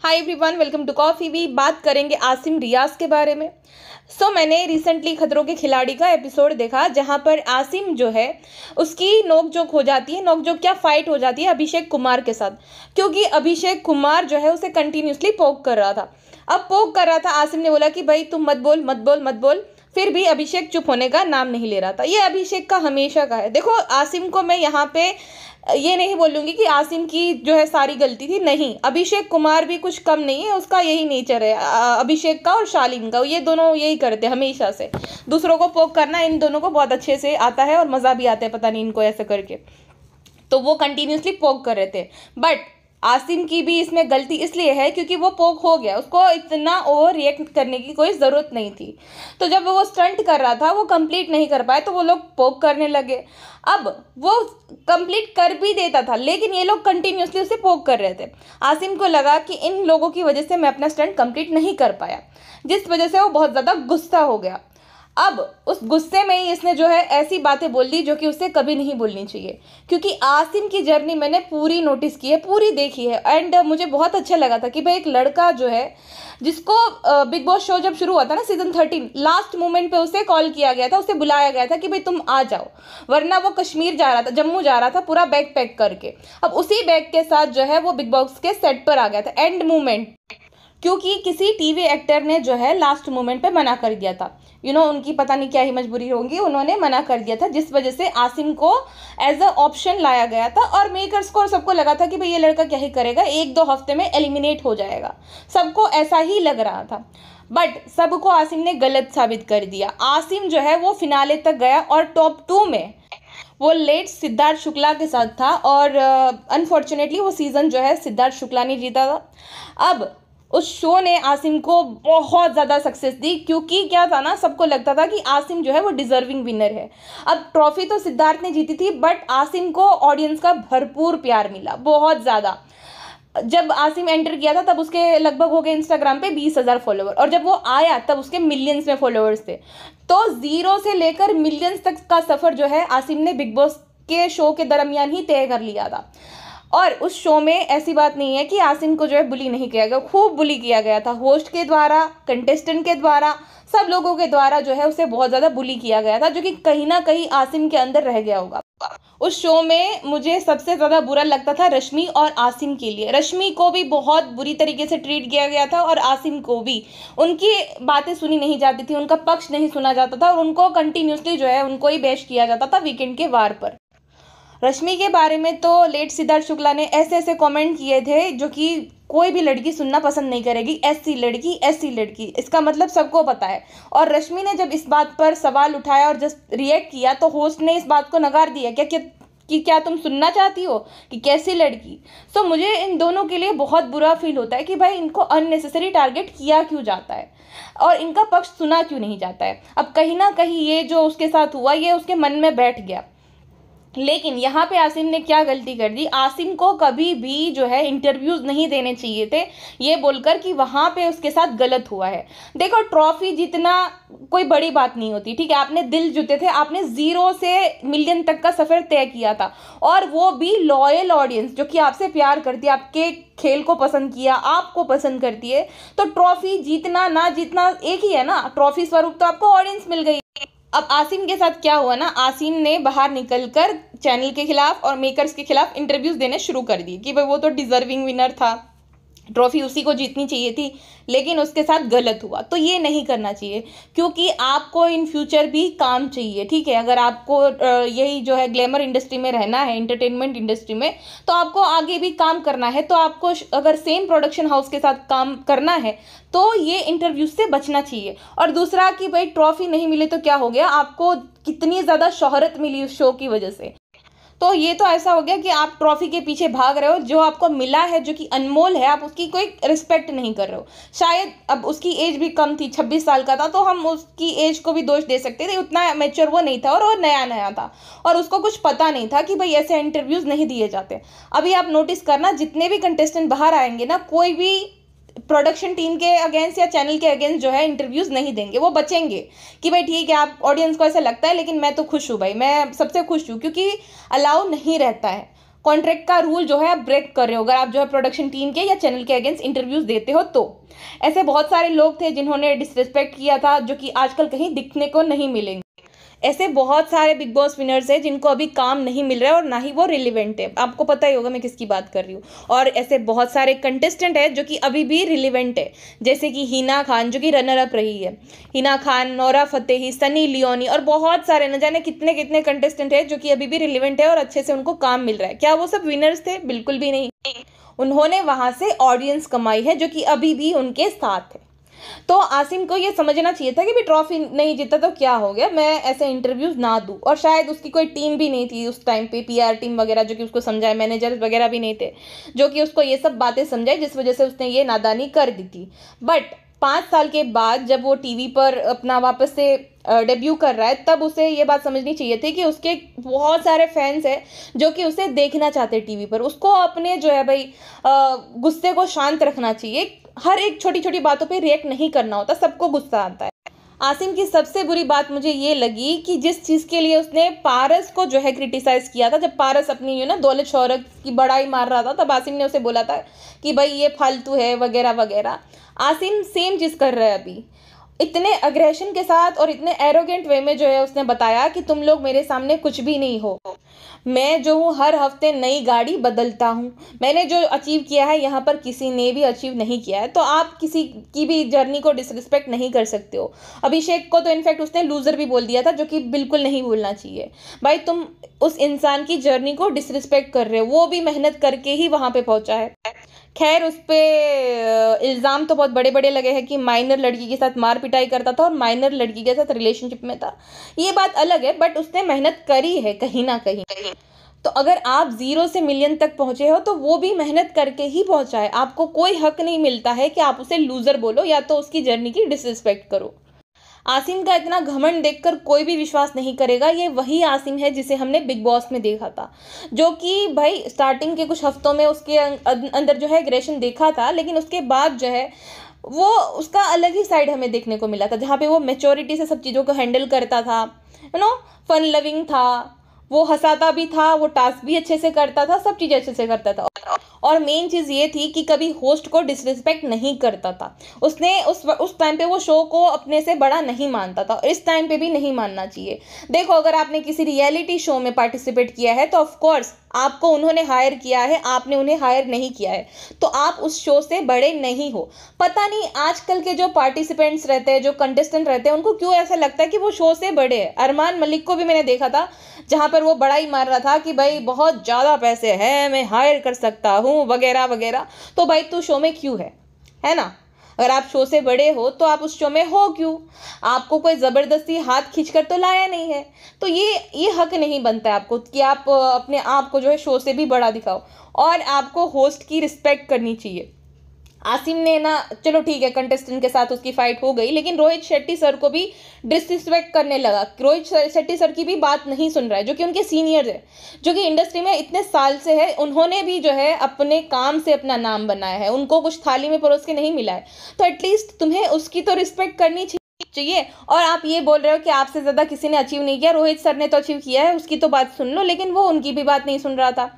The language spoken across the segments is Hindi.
Hi everyone, welcome to coffee we. बात करेंगे आसिम रियाज के बारे में। मैंने रिसेंटली खतरों के खिलाड़ी का एपिसोड देखा जहां पर आसिम जो है उसकी नोकझोंक हो जाती है। नोकझोंक क्या, फाइट हो जाती है अभिषेक कुमार के साथ, क्योंकि अभिषेक कुमार जो है उसे कंटिन्यूसली पोक कर रहा था। अब पोक कर रहा था, आसिम ने बोला कि भाई तुम मत बोल मत बोल मत बोल, फिर भी अभिषेक चुप होने का नाम नहीं ले रहा था। ये अभिषेक का हमेशा का है। देखो, आसिम को मैं यहाँ पे ये नहीं बोलूंगी कि आसिम की जो है सारी गलती थी, नहीं, अभिषेक कुमार भी कुछ कम नहीं है, उसका यही नेचर है अभिषेक का और शालीन का। ये दोनों यही करते हैं हमेशा से, दूसरों को पोक करना इन दोनों को बहुत अच्छे से आता है और मज़ा भी आता है, पता नहीं इनको ऐसे करके। तो वो कंटिन्यूसली पोक कर रहे थे, बट आसिम की भी इसमें गलती इसलिए है क्योंकि वो पोक हो गया, उसको इतना ओवर रिएक्ट करने की कोई ज़रूरत नहीं थी। तो जब वो स्टंट कर रहा था वो कंप्लीट नहीं कर पाए तो वो लोग पोक करने लगे। अब वो कंप्लीट कर भी देता था लेकिन ये लोग कंटिन्यूसली उसे पोक कर रहे थे। आसिम को लगा कि इन लोगों की वजह से मैं अपना स्टंट कंप्लीट नहीं कर पाया, जिस वजह से वो बहुत ज़्यादा गुस्सा हो गया। अब उस गुस्से में ही इसने जो है ऐसी बातें बोल दी जो कि उसे कभी नहीं बोलनी चाहिए, क्योंकि आसिम की जर्नी मैंने पूरी नोटिस की है, पूरी देखी है। एंड मुझे बहुत अच्छा लगा था कि भाई एक लड़का जो है जिसको बिग बॉस शो जब शुरू हुआ था ना सीजन 13, लास्ट मोमेंट पे उसे कॉल किया गया था, उसे बुलाया गया था कि भाई तुम आ जाओ, वरना वो कश्मीर जा रहा था, जम्मू जा रहा था पूरा बैग पैक करके। अब उसी बैग के साथ जो है वो बिग बॉस के सेट पर आ गया था एंड मोमेंट, क्योंकि किसी टीवी एक्टर ने जो है लास्ट मोमेंट पे मना कर दिया था। उनकी पता नहीं क्या ही मजबूरी होगी, उन्होंने मना कर दिया था, जिस वजह से आसिम को एज अ ऑप्शन लाया गया था। और मेकर्स को और सबको लगा था कि भाई ये लड़का क्या ही करेगा, 1-2 हफ्ते में एलिमिनेट हो जाएगा, सबको ऐसा ही लग रहा था। बट सबको आसिम ने गलत साबित कर दिया। आसिम जो है वो फिनाले तक गया और टॉप 2 में वो लेट सिद्धार्थ शुक्ला के साथ था और अनफॉर्चुनेटली वो सीज़न जो है सिद्धार्थ शुक्ला ने जीता था। अब उस शो ने आसिम को बहुत ज़्यादा सक्सेस दी, क्योंकि क्या था ना, सबको लगता था कि आसिम जो है वो डिजर्विंग विनर है। अब ट्रॉफी तो सिद्धार्थ ने जीती थी, बट आसिम को ऑडियंस का भरपूर प्यार मिला, बहुत ज़्यादा। जब आसिम एंटर किया था तब उसके लगभग हो गए इंस्टाग्राम पे 20,000 फॉलोवर, और जब वो आया तब उसके मिलियंस में फॉलोअर्स थे। तो 0 से लेकर मिलियंस तक का सफ़र जो है आसिम ने बिग बॉस के शो के दरमियान ही तय कर लिया था। और उस शो में ऐसी बात नहीं है कि आसिम को जो है बुली नहीं किया गया, खूब बुली किया गया था, होस्ट के द्वारा, कंटेस्टेंट के द्वारा, सब लोगों के द्वारा जो है उसे बहुत ज़्यादा बुली किया गया था, जो कि कहीं ना कहीं आसिम के अंदर रह गया होगा। उस शो में मुझे सबसे ज़्यादा बुरा लगता था रश्मि और आसिम के लिए। रश्मि को भी बहुत बुरी तरीके से ट्रीट किया गया था और आसिम को भी, उनकी बातें सुनी नहीं जाती थी, उनका पक्ष नहीं सुना जाता था और उनको कंटिन्यूसली जो है उनको ही बेश किया जाता था वीकेंड के वार पर। रश्मि के बारे में तो लेट सिद्धार्थ शुक्ला ने ऐसे ऐसे कमेंट किए थे जो कि कोई भी लड़की सुनना पसंद नहीं करेगी, ऐसी लड़की, इसका मतलब सबको पता है। और रश्मि ने जब इस बात पर सवाल उठाया और जस्ट रिएक्ट किया तो होस्ट ने इस बात को नकार दिया कि क्या तुम सुनना चाहती हो कि कैसी लड़की। मुझे इन दोनों के लिए बहुत बुरा फील होता है कि भाई इनको अननेसेसरी टारगेट किया क्यों जाता है और इनका पक्ष सुना क्यों नहीं जाता है। अब कहीं ना कहीं ये जो उसके साथ हुआ ये उसके मन में बैठ गया। लेकिन यहाँ पे आसिम ने क्या गलती कर दी, आसिम को कभी भी जो है इंटरव्यूज़ नहीं देने चाहिए थे, ये बोलकर कि वहाँ पे उसके साथ गलत हुआ है। देखो, ट्रॉफी जीतना कोई बड़ी बात नहीं होती, ठीक है, आपने दिल जीते थे, आपने 0 से मिलियन तक का सफ़र तय किया था, और वो भी लॉयल ऑडियंस जो कि आपसे प्यार करती है, आपके खेल को पसंद किया, आपको पसंद करती है। तो ट्रॉफी जीतना ना जीतना एक ही है ना, ट्रॉफी स्वरूप तो आपको ऑडियंस मिल गई। अब आसिम के साथ क्या हुआ ना, आसिम ने बाहर निकलकर चैनल के खिलाफ और मेकर्स के खिलाफ इंटरव्यूज़ देने शुरू कर दिए कि भाई वो तो डिजर्विंग विनर था, ट्रॉफी उसी को जीतनी चाहिए थी, लेकिन उसके साथ गलत हुआ। तो ये नहीं करना चाहिए, क्योंकि आपको इन फ्यूचर भी काम चाहिए, ठीक है। अगर आपको यही जो है ग्लैमर इंडस्ट्री में रहना है, एंटरटेनमेंट इंडस्ट्री में, तो आपको आगे भी काम करना है। तो आपको अगर सेम प्रोडक्शन हाउस के साथ काम करना है तो ये इंटरव्यू से बचना चाहिए। और दूसरा कि भाई ट्रॉफी नहीं मिली तो क्या हो गया, आपको कितनी ज़्यादा शोहरत मिली उस शो की वजह से। तो ये तो ऐसा हो गया कि आप ट्रॉफी के पीछे भाग रहे हो, जो आपको मिला है जो कि अनमोल है, आप उसकी कोई रिस्पेक्ट नहीं कर रहे हो। शायद अब उसकी एज भी कम थी, 26 साल का था, तो हम उसकी एज को भी दोष दे सकते थे, उतना मैच्योर वो नहीं था और वो नया नया था और उसको कुछ पता नहीं था कि भाई ऐसे इंटरव्यूज़ नहीं दिए जाते। अभी आप नोटिस करना, जितने भी कंटेस्टेंट बाहर आएंगे ना, कोई भी प्रोडक्शन टीम के अगेंस्ट या चैनल के अगेंस्ट जो है इंटरव्यूज़ नहीं देंगे, वो बचेंगे कि भाई ठीक है, आप ऑडियंस को ऐसा लगता है लेकिन मैं तो खुश हूँ भाई, मैं सबसे खुश हूँ, क्योंकि अलाउ नहीं रहता है। कॉन्ट्रैक्ट का रूल जो है आप ब्रेक कर रहे हो अगर आप जो है प्रोडक्शन टीम के या चैनल के अगेंस्ट इंटरव्यूज देते हो तो। ऐसे बहुत सारे लोग थे जिन्होंने डिसरिस्पेक्ट किया था, जो कि आजकल कहीं दिखने को नहीं मिलेंगे। ऐसे बहुत सारे बिग बॉस विनर्स हैं जिनको अभी काम नहीं मिल रहा है और ना ही वो रिलेवेंट है। आपको पता ही होगा मैं किसकी बात कर रही हूँ। और ऐसे बहुत सारे कंटेस्टेंट हैं जो कि अभी भी रिलेवेंट है, जैसे कि हिना खान जो कि रनर अप रही है। Hina Khan, Nora Fatehi, Sunny Leone और बहुत सारे न जाने कितने कितने कंटेस्टेंट हैं जो कि अभी भी रिलेवेंट है और अच्छे से उनको काम मिल रहा है। क्या वो सब विनर्स थे? बिल्कुल भी नहीं। उन्होंने वहां से ऑडियंस कमाई है जो कि अभी भी उनके साथ है। तो आसिम को ये समझना चाहिए था कि भी ट्रॉफी नहीं जीता तो क्या हो गया, मैं ऐसे इंटरव्यूज ना दूं। और शायद उसकी कोई टीम भी नहीं थी उस टाइम पे, पीआर टीम वगैरह जो कि उसको समझाए, मैनेजर वगैरह भी नहीं थे जो कि उसको ये सब बातें समझाए, जिस वजह से उसने ये नादानी कर दी थी। बट 5 साल के बाद जब वो टीवी पर अपना वापस से डेब्यू कर रहा है, तब उसे ये बात समझनी चाहिए थी कि उसके बहुत सारे फैंस हैं जो कि उसे देखना चाहते हैं टीवी पर। उसको अपने जो है भाई गुस्से को शांत रखना चाहिए। हर एक छोटी छोटी बातों पे रिएक्ट नहीं करना होता, सबको गुस्सा आता है। आसिम की सबसे बुरी बात मुझे ये लगी कि जिस चीज़ के लिए उसने पारस को जो है क्रिटिसाइज किया था, जब पारस अपनी दौलत शोहरत की बड़ाई मार रहा था, तब आसिम ने उसे बोला था कि भाई ये फालतू है वगैरह वगैरह। आसिम सेम चीज़ कर रहा है अभी, इतने अग्रेशन के साथ और इतने एरोगेंट वे में जो है उसने बताया कि तुम लोग मेरे सामने कुछ भी नहीं हो। मैं जो हूँ हर हफ्ते नई गाड़ी बदलता हूँ। मैंने जो अचीव किया है यहाँ पर किसी ने भी अचीव नहीं किया है, तो आप किसी की भी जर्नी को डिसरिस्पेक्ट नहीं कर सकते हो। अभिषेक को तो इनफैक्ट उसने लूज़र भी बोल दिया था, जो कि बिल्कुल नहीं बोलना चाहिए। भाई तुम उस इंसान की जर्नी को डिसरिस्पेक्ट कर रहे हो, वो भी मेहनत करके ही वहाँ पे पहुँचा है। खैर उस पर इल्ज़ाम तो बहुत बड़े बड़े लगे हैं कि माइनर लड़की के साथ मार पिटाई करता था और माइनर लड़की के साथ रिलेशनशिप में था। ये बात अलग है, बट उसने मेहनत करी है कहीं ना कहीं। तो अगर आप 0 से मिलियन तक पहुंचे हो तो वो भी मेहनत करके ही पहुंचा है। आपको कोई हक नहीं मिलता है कि आप उसे लूज़र बोलो या तो उसकी जर्नी की डिसरिस्पेक्ट करो। आसिम का इतना घमंड देखकर कोई भी विश्वास नहीं करेगा। ये वही आसिम है जिसे हमने बिग बॉस में देखा था, जो कि भाई स्टार्टिंग के कुछ हफ्तों में उसके अंदर जो है एग्रेशन देखा था, लेकिन उसके बाद जो है वो उसका अलग ही साइड हमें देखने को मिला था, जहाँ पे वो मैच्योरिटी से सब चीज़ों को हैंडल करता था, फन लविंग था, वो हंसाता भी था, वो टास्क भी अच्छे से करता था, सब चीज़ें अच्छे से करता था। और मेन चीज़ ये थी कि कभी होस्ट को डिसरिस्पेक्ट नहीं करता था। उसने उस टाइम पे वो शो को अपने से बड़ा नहीं मानता था, इस टाइम पे भी नहीं मानना चाहिए। देखो अगर आपने किसी रियलिटी शो में पार्टिसिपेट किया है तो ऑफ कोर्स आपको उन्होंने हायर किया है, आपने उन्हें हायर नहीं किया है, तो आप उस शो से बड़े नहीं हो। पता नहीं आजकल के जो पार्टिसिपेंट्स रहते हैं, जो कंटेस्टेंट रहते हैं, उनको क्यों ऐसा लगता है कि वो शो से बड़े हैं। अरमान मलिक को भी मैंने देखा था, जहाँ पर वो बड़ाई मार रहा था कि भाई बहुत ज़्यादा पैसे हैं, मैं हायर कर सकता हूँ वगैरह वगैरह। तो भाई तू शो में क्यों है ना? अगर आप शो से बड़े हो तो आप उस शो में हो क्यों? आपको कोई ज़बरदस्ती हाथ खींचकर तो लाया नहीं है। तो ये हक नहीं बनता है आपको कि आप अपने आप को जो है शो से भी बड़ा दिखाओ। और आपको होस्ट की रिस्पेक्ट करनी चाहिए। आसिम ने ना, चलो ठीक है कंटेस्टेंट के साथ उसकी फाइट हो गई, लेकिन रोहित शेट्टी सर को भी डिसरिस्पेक्ट करने लगा। रोहित शेट्टी सर की भी बात नहीं सुन रहा है, जो कि उनके सीनियर है, जो कि इंडस्ट्री में इतने साल से है। उन्होंने भी जो है अपने काम से अपना नाम बनाया है, उनको कुछ थाली में परोस के नहीं मिला है, तो एटलीस्ट तुम्हें उसकी तो रिस्पेक्ट करनी चाहिए। और आप ये बोल रहे हो कि आपसे ज़्यादा किसी ने अचीव नहीं किया, रोहित सर ने तो अचीव किया है, उसकी तो बात सुन लो, लेकिन वो उनकी भी बात नहीं सुन रहा था।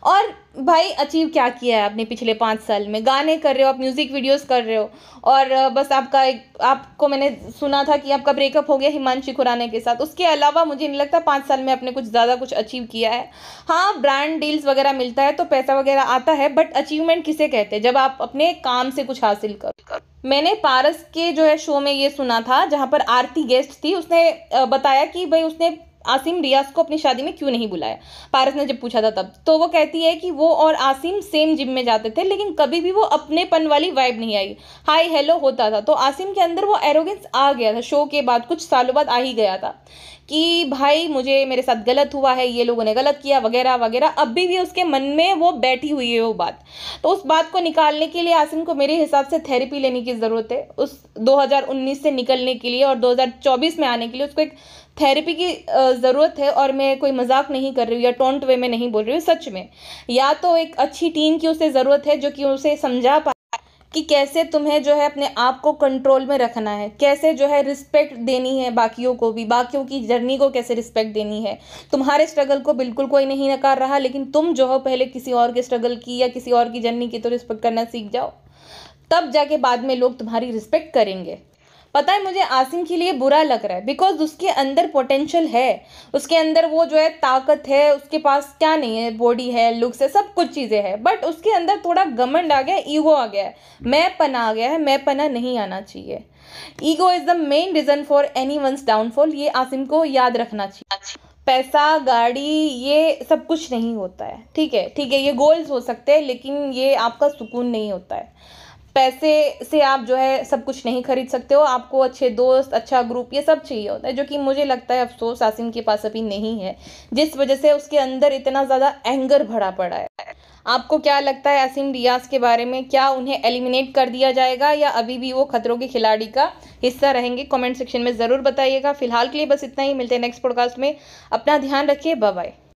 और भाई अचीव क्या किया है आपने पिछले 5 साल में? गाने कर रहे हो आप, म्यूज़िक वीडियोस कर रहे हो, और बस आपको मैंने सुना था कि आपका ब्रेकअप हो गया हिमांशी खुराना के साथ। उसके अलावा मुझे नहीं लगता 5 साल में आपने कुछ ज़्यादा कुछ अचीव किया है। हाँ, ब्रांड डील्स वगैरह मिलता है तो पैसा वगैरह आता है, बट अचीवमेंट किसे कहते हैं? जब आप अपने काम से कुछ हासिल करो। मैंने पारस के जो है शो में ये सुना था, जहाँ पर आरती गेस्ट थी, उसने बताया कि भाई उसने आसिम रियाज को अपनी शादी में क्यों नहीं बुलाया। पारस ने जब पूछा था तब, तो वो कहती है कि वो और आसिम सेम जिम में जाते थे, लेकिन कभी भी वो अपनेपन वाली वाइब नहीं आई, हाय हेलो होता था। तो आसिम के अंदर वो एरोगेंस आ गया था, शो के बाद कुछ सालों बाद आ ही गया था कि भाई मेरे साथ गलत हुआ है, ये लोगों ने गलत किया वगैरह वगैरह। अभी भी उसके मन में वो बैठी हुई है वो बात। तो उस बात को निकालने के लिए आसिम को मेरे हिसाब से थेरेपी लेने की ज़रूरत है, उस 2019 से निकलने के लिए और 2024 में आने के लिए उसको एक थेरेपी की ज़रूरत है। और मैं कोई मजाक नहीं कर रही हूँ या टोंट वे में नहीं बोल रही हूँ, सच में। या तो एक अच्छी टीम की उसे ज़रूरत है जो कि उसे समझा पाए कि कैसे तुम्हें जो है अपने आप को कंट्रोल में रखना है, कैसे जो है रिस्पेक्ट देनी है बाकियों को भी, बाकियों की जर्नी को कैसे रिस्पेक्ट देनी है। तुम्हारे स्ट्रगल को बिल्कुल कोई नहीं नकार रहा, लेकिन तुम जो हो पहले किसी और के स्ट्रगल की या किसी और की जर्नी की तो रिस्पेक्ट करना सीख जाओ, तब जाके बाद में लोग तुम्हारी रिस्पेक्ट करेंगे। पता है मुझे आसिम के लिए बुरा लग रहा है, बिकॉज उसके अंदर पोटेंशियल है, उसके अंदर वो जो है ताकत है, उसके पास क्या नहीं है, बॉडी है, लुक्स है, सब कुछ चीज़ें हैं, बट उसके अंदर थोड़ा घमंड आ गया, ईगो आ गया है, मैं पना आ गया है, मैं पना नहीं आना चाहिए। Ego is the main reason for anyone's downfall, ये आसिम को याद रखना चाहिए। पैसा, गाड़ी, ये सब कुछ नहीं होता है, ठीक है, ठीक है, ये गोल्स हो सकते हैं, लेकिन ये आपका सुकून नहीं होता है। पैसे से आप जो है सब कुछ नहीं खरीद सकते हो, आपको अच्छे दोस्त, अच्छा ग्रुप, ये सब चाहिए होता है, जो कि मुझे लगता है अफसोस आसिम के पास अभी नहीं है, जिस वजह से उसके अंदर इतना ज़्यादा एंगर भरा पड़ा है। आपको क्या लगता है आसिम रियाज के बारे में? क्या उन्हें एलिमिनेट कर दिया जाएगा या अभी भी वो खतरों के खिलाड़ी का हिस्सा रहेंगे? कमेंट सेक्शन में ज़रूर बताइएगा। फिलहाल के लिए बस इतना ही, मिलते हैं नेक्स्ट पॉडकास्ट में। अपना ध्यान रखिए, बाय बाय।